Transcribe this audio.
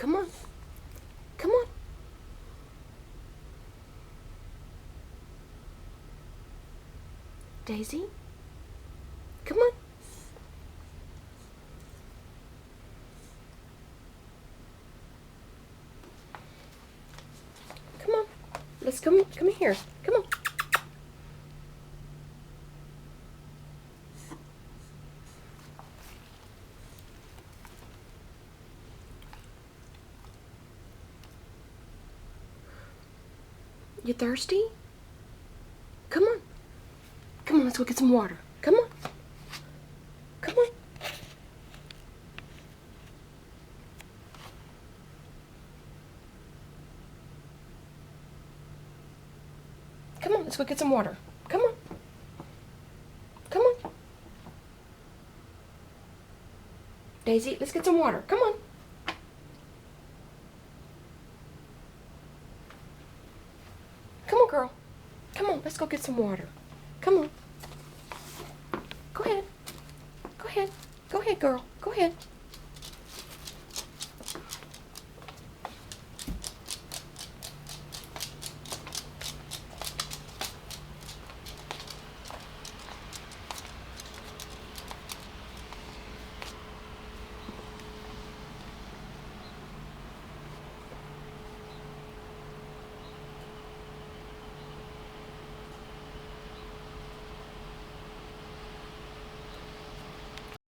Come on. Come on. Daisy? Come on. Come on. Let's come here. Come on. You thirsty? Come on. Come on, let's go get some water. Come on. Come on. Come on, let's go get some water. Come on. Come on. Daisy, let's get some water. Come on. Come on, girl. Come on, let's go get some water. Come on. Go ahead. Go ahead. Go ahead, girl. Go ahead.